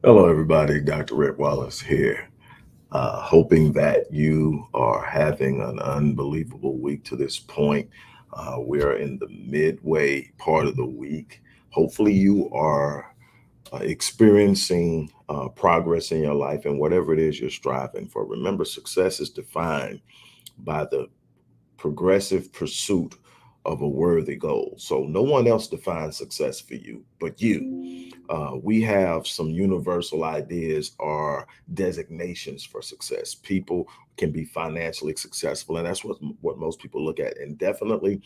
Hello, everybody. Dr. Rick Wallace here. Hoping that you are having an unbelievable week to this point. We're in the midway part of the week. Hopefully, you are experiencing progress in your life and whatever it is you're striving for. Remember, success is defined by the progressive pursuit of a worthy goal. So no one else defines success for you but you. We have some universal ideas or designations for success. People can be financially successful, and that's what most people look at. And definitely,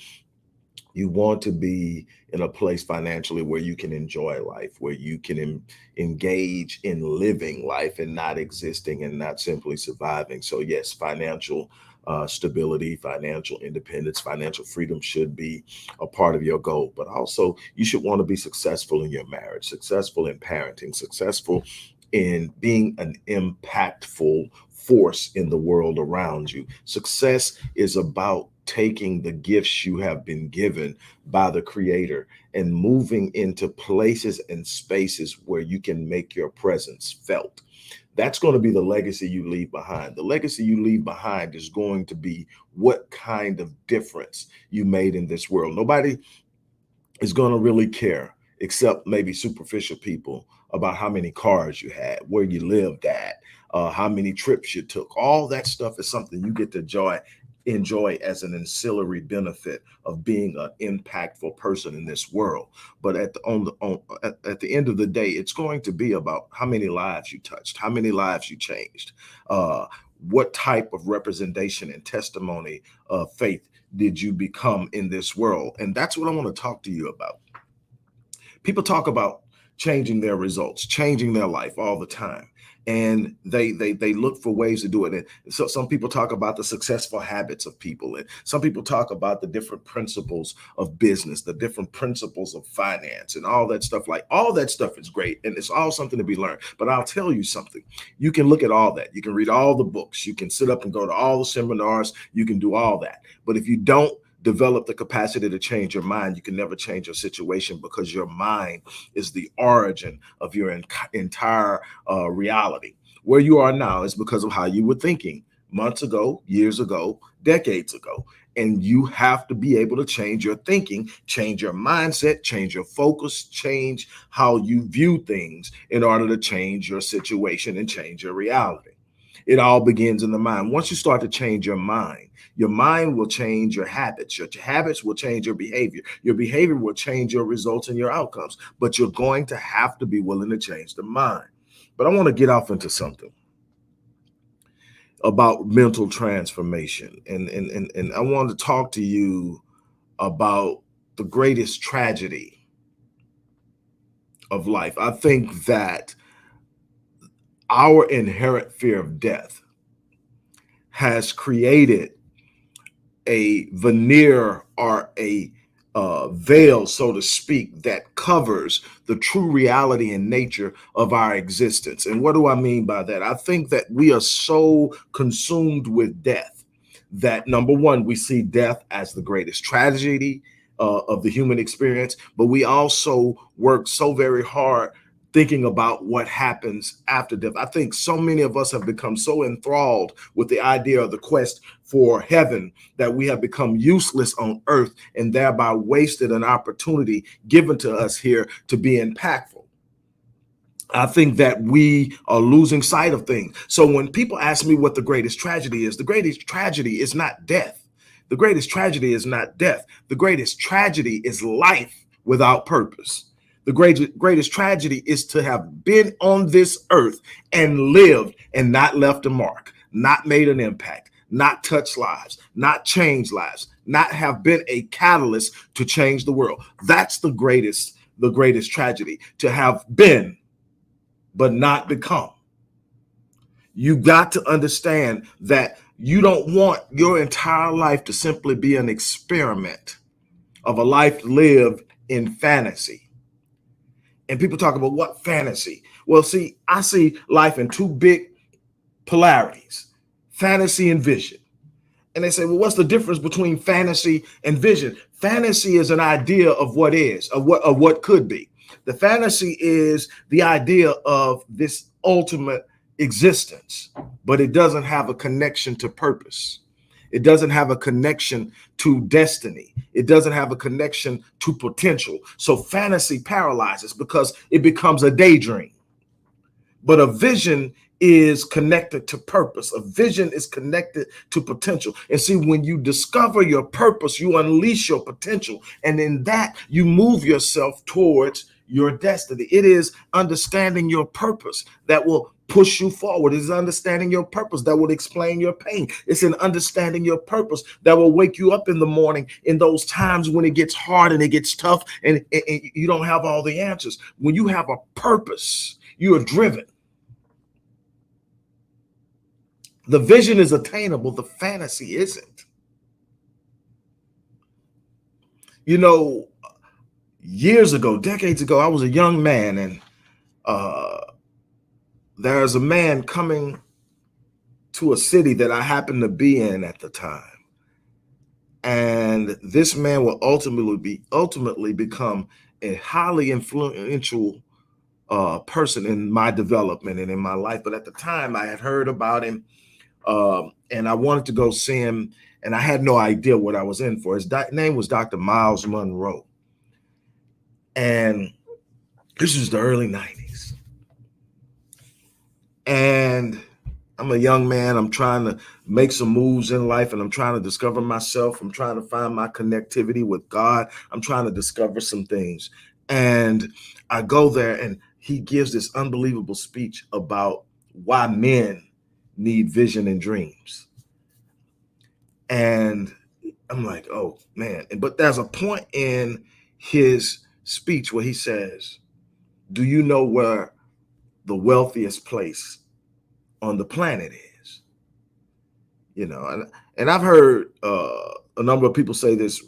you want to be in a place financially where you can enjoy life, where you can engage in living life and not existing and not simply surviving. So, yes, financial stability, financial independence, financial freedom should be a part of your goal. But also, you should want to be successful in your marriage, successful in parenting, successful in being an impactful force in the world around you. Success is about taking the gifts you have been given by the creator and moving into places and spaces where you can make your presence felt. That's going to be the legacy you leave behind. The legacy you leave behind is going to be what kind of difference you made in this world. Nobody is going to really care, except maybe superficial people, about how many cars you had, where you lived at, how many trips you took. All that stuff is something you get to enjoy as an ancillary benefit of being an impactful person in this world. But at the end of the day, it's going to be about how many lives you touched, how many lives you changed, uh, what type of representation and testimony of faith did you become in this world? And that's what I want to talk to you about. People talk about changing their results, changing their life all the time. And they look for ways to do it. And so some people talk about the successful habits of people. And some people talk about the different principles of business, the different principles of finance and all that stuff. Like all that stuff is great. And it's all something to be learned. But I'll tell you something. You can look at all that. You can read all the books. You can sit up and go to all the seminars. You can do all that. But if you don't develop the capacity to change your mind, you can never change your situation because your mind is the origin of your entire reality. Where you are now is because of how you were thinking months ago, years ago, decades ago. And you have to be able to change your thinking, change your mindset, change your focus, change how you view things in order to change your situation and change your reality. It all begins in the mind. Once you start to change your mind will change your habits. Your habits will change your behavior. Your behavior will change your results and your outcomes. But you're going to have to be willing to change the mind. But I want to get off into something about mental transformation. And I want to talk to you about the greatest tragedy of life. I think that our inherent fear of death has created a veneer or a veil, so to speak, that covers the true reality and nature of our existence. And what do I mean by that? I think that we are so consumed with death that, number one, we see death as the greatest tragedy of the human experience, but we also work so very hard thinking about what happens after death. I think so many of us have become so enthralled with the idea of the quest for heaven that we have become useless on earth and thereby wasted an opportunity given to us here to be impactful. I think that we are losing sight of things. So when people ask me what the greatest tragedy is, the greatest tragedy is not death. The greatest tragedy is not death. The greatest tragedy is life without purpose. The greatest tragedy is to have been on this earth and lived and not left a mark, not made an impact, not touched lives, not changed lives, not have been a catalyst to change the world. That's the greatest tragedy, to have been but not become. You got to understand that you don't want your entire life to simply be an experiment of a life lived in fantasy. And people talk about what fantasy. Well, see, I see life in two big polarities: fantasy and vision. And they say, well, what's the difference between fantasy and vision? Fantasy is an idea of what is, of what could be. The fantasy is the idea of this ultimate existence, but it doesn't have a connection to purpose. It doesn't have a connection to destiny. It doesn't have a connection to potential. So fantasy paralyzes because it becomes a daydream. But a vision is connected to purpose. A vision is connected to potential. And see, when you discover your purpose, you unleash your potential. And in that, you move yourself towards your destiny. It is understanding your purpose that will push you forward. It's understanding your purpose that will explain your pain. It's an understanding your purpose that will wake you up in the morning in those times when it gets hard and it gets tough and you don't have all the answers. When you have a purpose, you are driven. The vision is attainable. The fantasy isn't. You know, years ago, decades ago, I was a young man, and there's a man coming to a city that I happened to be in at the time. And this man will ultimately become a highly influential person in my development and in my life. But at the time, I had heard about him. And I wanted to go see him, and I had no idea what I was in for. His name was Dr. Miles Monroe. And this was the early 90s. And I'm a young man. I'm trying to make some moves in life, and I'm trying to discover myself. I'm trying to find my connectivity with God. I'm trying to discover some things. And I go there, and he gives this unbelievable speech about why men need vision and dreams. And I'm like, oh man. But there's a point in his speech where he says, do you know where the wealthiest place on the planet is? You know, and I've heard a number of people say this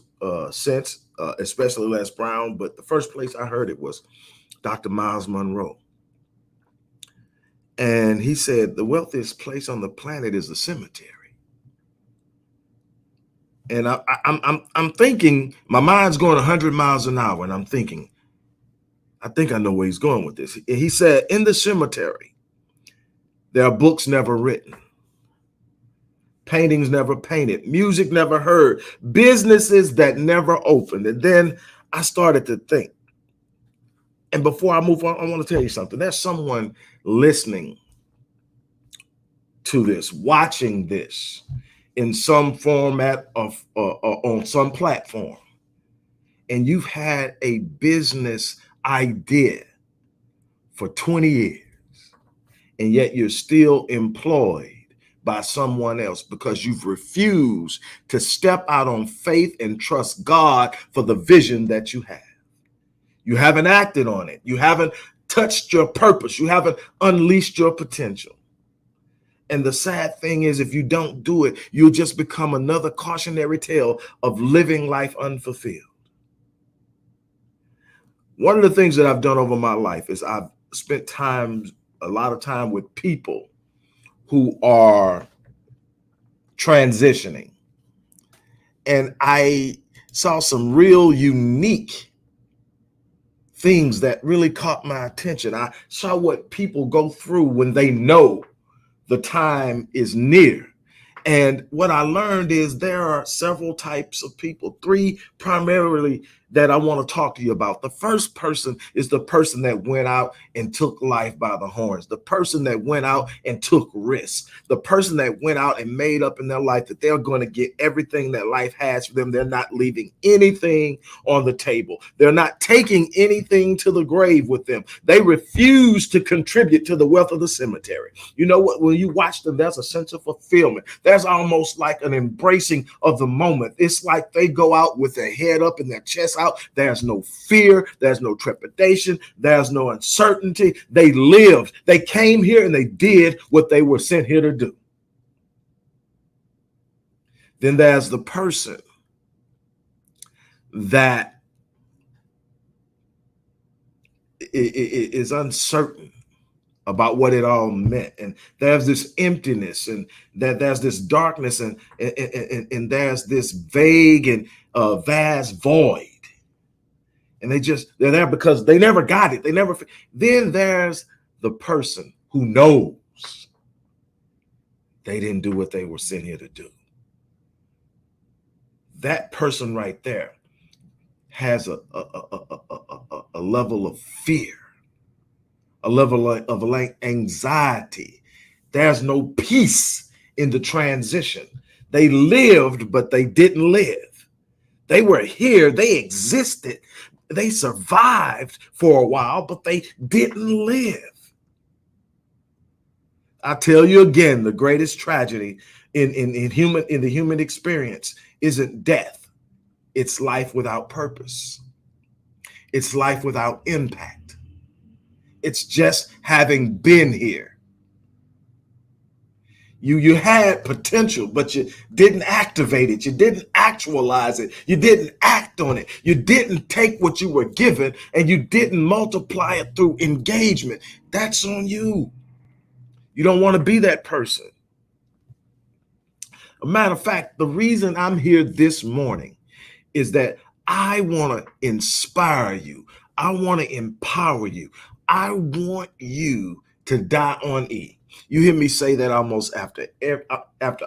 since, especially Les Brown, but the first place I heard it was Dr. Miles Monroe. And he said the wealthiest place on the planet is the cemetery. And I'm thinking, my mind's going 100 miles an hour, and I'm thinking, I think I know where he's going with this. He said, in the cemetery, there are books never written, paintings never painted, music never heard, businesses that never opened. And then I started to think. And before I move on, I want to tell you something. There's someone listening to this, watching this in some format of on some platform, and you've had a business idea for 20 years, and yet you're still employed by someone else because you've refused to step out on faith and trust God for the vision that you have. You haven't acted on it. You haven't touched your purpose. You haven't unleashed your potential. And the sad thing is, if you don't do it, you'll just become another cautionary tale of living life unfulfilled. One of the things that I've done over my life is I've spent a lot of time with people who are transitioning. And I saw some real unique things that really caught my attention. I saw what people go through when they know the time is near. And what I learned is there are several types of people, three primarily that I want to talk to you about. The first person is the person that went out and took life by the horns, the person that went out and took risks, the person that went out and made up in their life that they're going to get everything that life has for them. They're not leaving anything on the table. They're not taking anything to the grave with them. They refuse to contribute to the wealth of the cemetery. You know what? When you watch them, there's a sense of fulfillment. There's almost like an embracing of the moment. It's like they go out with their head up and their chest out. There's no fear. There's no trepidation. There's no uncertainty. They lived. They came here and they did what they were sent here to do. Then there's the person that is uncertain about what it all meant, and there's this emptiness, and that there's this darkness, and there's this vague and vast void. And they're there because they never got it. Then there's the person who knows they didn't do what they were sent here to do. That person right there has a level of fear, a level of anxiety. There's no peace in the transition. They lived, but they didn't live. They were here, they existed, they survived for a while, but they didn't live. I tell you again, the greatest tragedy in the human experience isn't death. It's life without purpose. It's life without impact. It's just having been here. You had potential, but you didn't activate it. You didn't actualize it. You didn't act on it. You didn't take what you were given and you didn't multiply it through engagement. That's on you. You don't want to be that person. A matter of fact, the reason I'm here this morning is that I want to inspire you. I want to empower you. I want you to die on E. You hear me say that almost after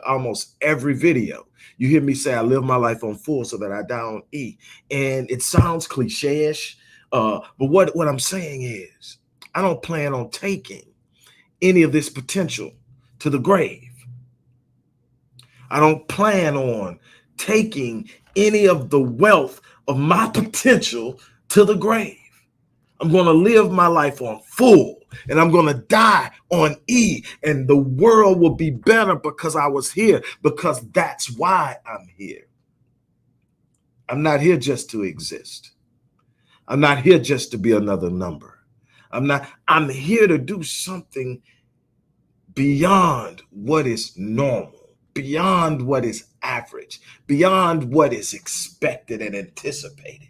almost every video. You hear me say I live my life on full so that I die on E. And it sounds cliche-ish, but what I'm saying is I don't plan on taking any of this potential to the grave. I don't plan on taking any of the wealth of my potential to the grave. I'm going to live my life on full and I'm going to die on E, and the world will be better because I was here, because that's why I'm here. I'm not here just to exist. I'm not here just to be another number. I'm here to do something beyond what is normal, beyond what is average, beyond what is expected and anticipated.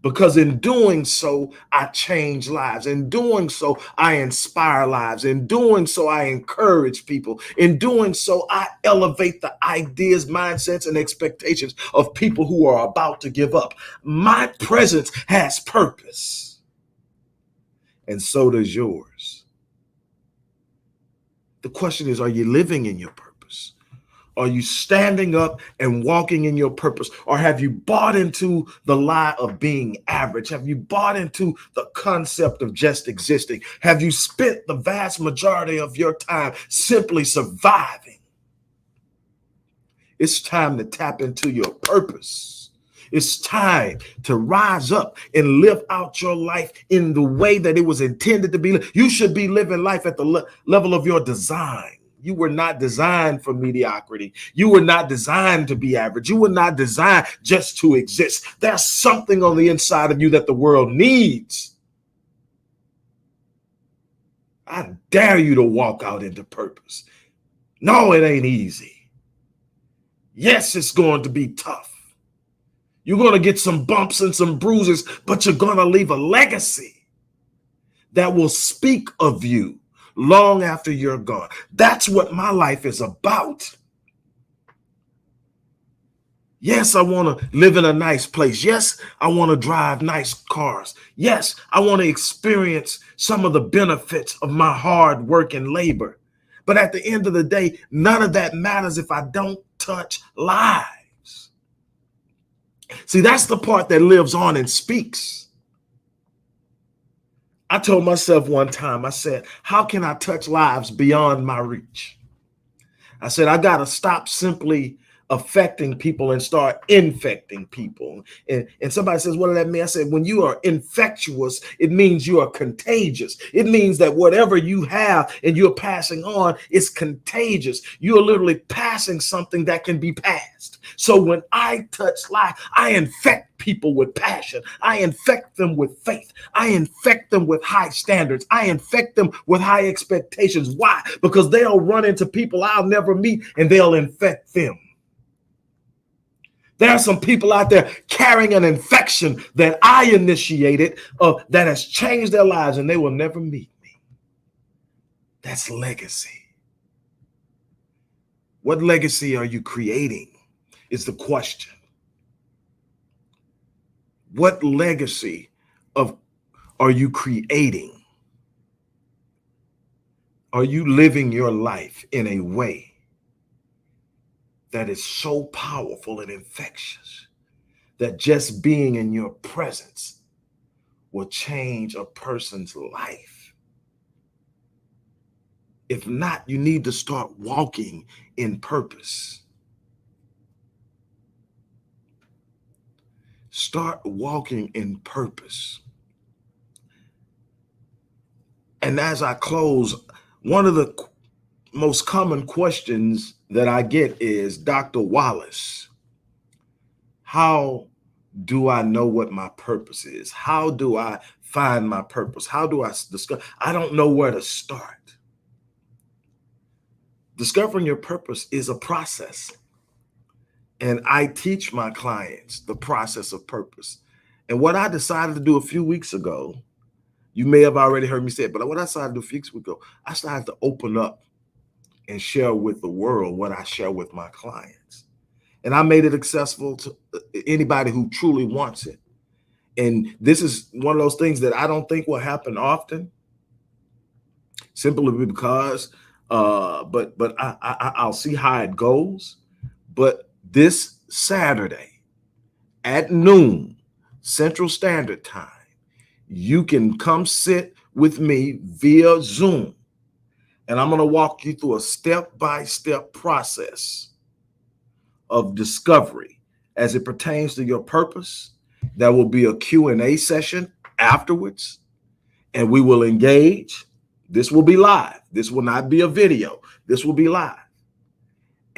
Because in doing so, I change lives. In doing so, I inspire lives. In doing so, I encourage people. In doing so, I elevate the ideas, mindsets, and expectations of people who are about to give up. My presence has purpose, and so does yours. The question is, are you living in your purpose? Are you standing up and walking in your purpose? Or have you bought into the lie of being average? Have you bought into the concept of just existing? Have you spent the vast majority of your time simply surviving? It's time to tap into your purpose. It's time to rise up and live out your life in the way that it was intended to be. You should be living life at the level of your design. You were not designed for mediocrity. You were not designed to be average. You were not designed just to exist. There's something on the inside of you that the world needs. I dare you to walk out into purpose. No, it ain't easy. Yes, it's going to be tough. You're going to get some bumps and some bruises, but you're going to leave a legacy that will speak of you long after you're gone. That's what my life is about. Yes, I want to live in a nice place. Yes, I want to drive nice cars. Yes, I want to experience some of the benefits of my hard work and labor. But at the end of the day, none of that matters if I don't touch lives. See, that's the part that lives on and speaks. I told myself one time, I said, how can I touch lives beyond my reach? I said, I got to stop simply affecting people and start infecting people. And somebody says, what does that mean? I said, when you are infectious, it means you are contagious. It means that whatever you have and you're passing on is contagious. You're literally passing something that can be passed. So when I touch life, I infect people with passion. I infect them with faith. I infect them with high standards. I infect them with high expectations. Why? Because they'll run into people I'll never meet and they'll infect them. There are some people out there carrying an infection that I initiated that has changed their lives and they will never meet me. That's legacy. What legacy are you creating is the question. What legacy of are you creating? Are you living your life in a way that is so powerful and infectious that just being in your presence will change a person's life? If not, you need to start walking in purpose. Start walking in purpose. And as I close, one of the most common questions that I get is, Dr. Wallace, how do I know what my purpose is? How do I find my purpose? How do I discover? I don't know where to start. Discovering your purpose is a process. And I teach my clients the process of purpose. And what I decided to do a few weeks ago, you may have already heard me say it, but what I decided to do a few weeks ago, I started to open up and share with the world what I share with my clients. And I made it accessible to anybody who truly wants it. And this is one of those things that I don't think will happen often, simply because, but I'll see how it goes. But this Saturday at noon Central Standard Time, you can come sit with me via Zoom, and I'm going to walk you through a step-by-step process of discovery as it pertains to your purpose. There will be a Q&A session afterwards, and we will engage. This will be live. This will not be a video. This will be live.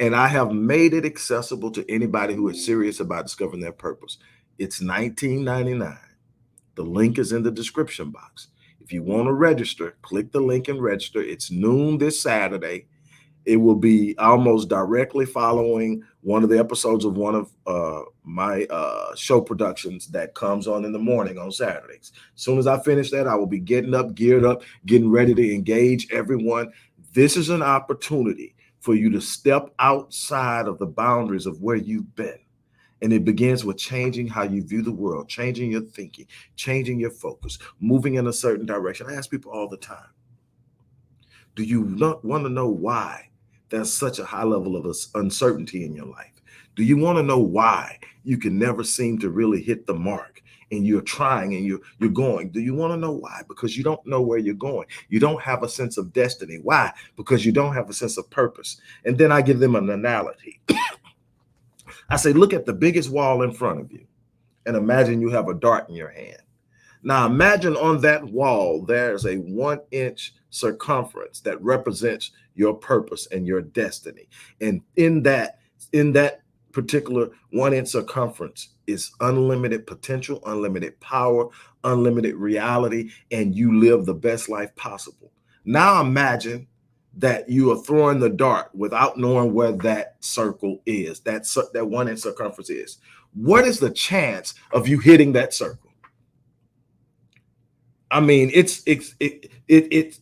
And I have made it accessible to anybody who is serious about discovering their purpose. It's $19.99. The link is in the description box. If you want to register, click the link and register. It's noon this Saturday. It will be almost directly following one of the episodes of one of my show productions that comes on in the morning on Saturdays. As soon as I finish that, I will be getting up, geared up, getting ready to engage everyone. This is an opportunity for you to step outside of the boundaries of where you've been. And it begins with changing how you view the world, changing your thinking, changing your focus, moving in a certain direction. I ask people all the time, do you not want to know why there's such a high level of uncertainty in your life? Do you want to know why you can never seem to really hit the mark, and you're trying and you're going? Do you want to know why? Because you don't know where you're going. You don't have a sense of destiny. Why? Because you don't have a sense of purpose. And then I give them an analogy. I say, look at the biggest wall in front of you and imagine you have a dart in your hand. Now imagine on that wall, there's a 1-inch circumference that represents your purpose and your destiny. And in that particular 1-inch circumference is unlimited potential, unlimited power, unlimited reality, and you live the best life possible. Now imagine that you are throwing the dart without knowing where that circle is, that 1-inch circumference is. What is the chance of you hitting that circle? I mean, it's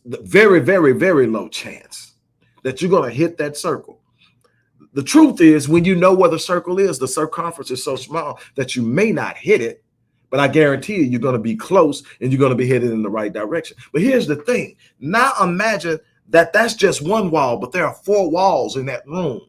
very, very, very low chance that you're going to hit that circle. The truth is, when you know where the circle is, the circumference is so small that you may not hit it, but I guarantee you, you're going to be close and you're going to be headed in the right direction. But here's the thing. Now imagine that that's just one wall, but there are 4 walls in that room.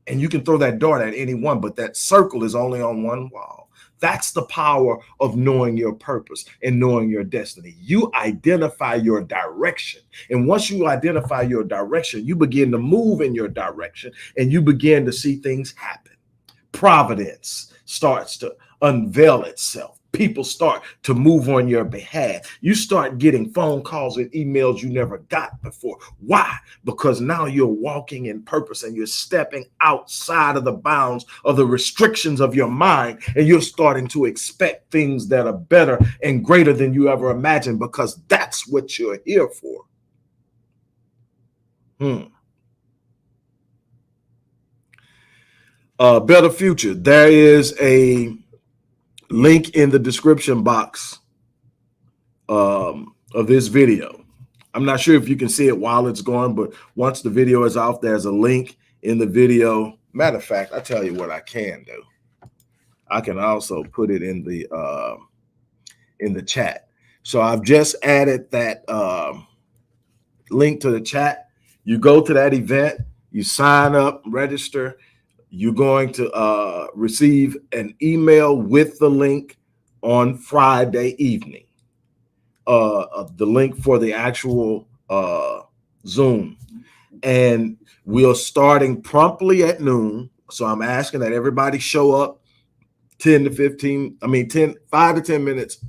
And you can throw that dart at any one, but that circle is only on one wall. That's the power of knowing your purpose and knowing your destiny. You identify your direction. And once you identify your direction, you begin to move in your direction and you begin to see things happen. Providence starts to unveil itself. People start to move on your behalf. You start getting phone calls and emails you never got before. Why? Because now you're walking in purpose and you're stepping outside of the bounds of the restrictions of your mind, and you're starting to expect things that are better and greater than you ever imagined, because that's what you're here for. Better future. There is a link in the description box of this video. I'm not sure if you can see it while it's going, but once the video is off, there's a link in the video. Matter of fact, I tell you what I can do. I can also put it in the chat. So I've just added that link to the chat. You go to that event, you sign up, register. You're going to receive an email with the link on Friday evening. The link for the actual Zoom. And we're starting promptly at noon. So I'm asking that everybody show up 5 to 10 minutes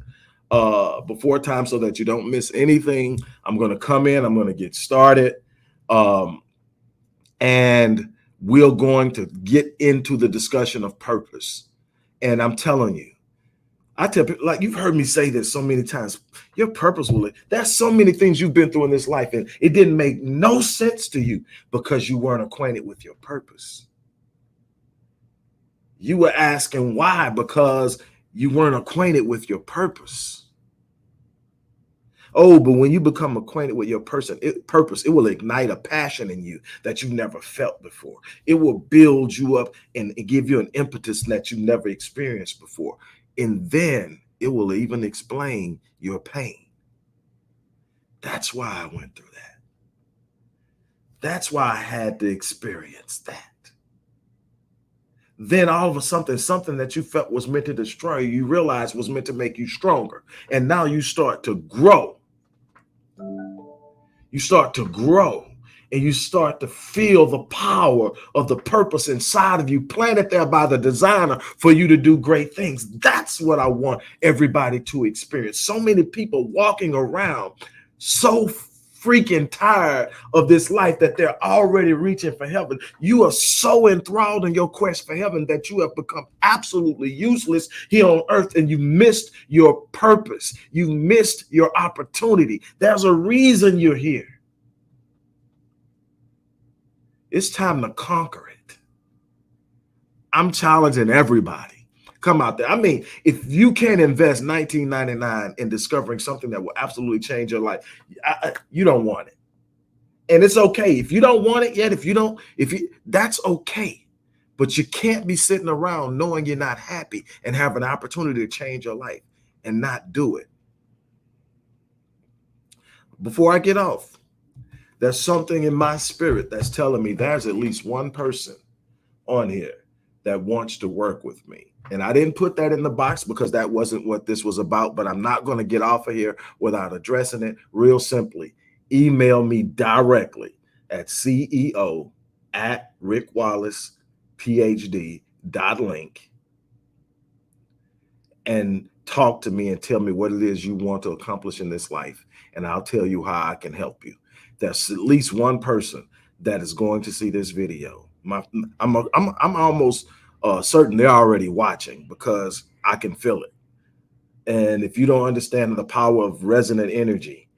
before time so that you don't miss anything. I'm going to come in, I'm going to get started. And we're going to get into the discussion of purpose. And I'm telling you, I tell people, like, you've heard me say this so many times, your purpose will, there's so many things you've been through in this life, and it didn't make no sense to you because you weren't acquainted with your purpose. You were asking why, because you weren't acquainted with your purpose. Oh, but when you become acquainted with your purpose, it will ignite a passion in you that you never felt before. It will build you up and give you an impetus that you never experienced before. And then it will even explain your pain. That's why I went through that. That's why I had to experience that. Then all of a sudden, something that you felt was meant to destroy you, you realize was meant to make you stronger. And now you start to grow. You start to grow, and you start to feel the power of the purpose inside of you, planted there by the designer for you to do great things. That's what I want everybody to experience. So many people walking around so freaking tired of this life that they're already reaching for heaven. You are so enthralled in your quest for heaven that you have become absolutely useless here on earth, and you missed your purpose. You missed your opportunity. There's a reason you're here. It's time to conquer it. I'm challenging everybody. Come out there. I mean, if you can't invest $19.99 in discovering something that will absolutely change your life, you don't want it. And it's okay. If you don't want it yet, that's okay. But you can't be sitting around knowing you're not happy and have an opportunity to change your life and not do it. Before I get off, there's something in my spirit that's telling me there's at least one person on here that wants to work with me. And I didn't put that in the box because that wasn't what this was about, but I'm not going to get off of here without addressing it. Real simply, email me directly at ceo@rickwallacephd.link and talk to me and tell me what it is you want to accomplish in this life. And I'll tell you how I can help you. There's at least one person that is going to see this video. I'm almost certain they're already watching because I can feel it. And if you don't understand the power of resonant energy,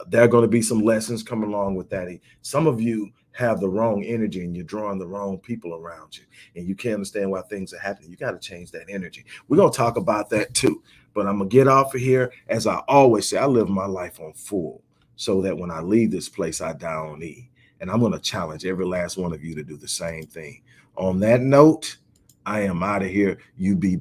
there are going to be some lessons coming along with that. Some of you have the wrong energy and you're drawing the wrong people around you, and you can't understand why things are happening. You got to change that energy. We're going to talk about that too. But I'm going to get off of here. As I always say, I live my life on full so that when I leave this place, I die on E. And I'm going to challenge every last one of you to do the same thing. On that note, I am out of here. You be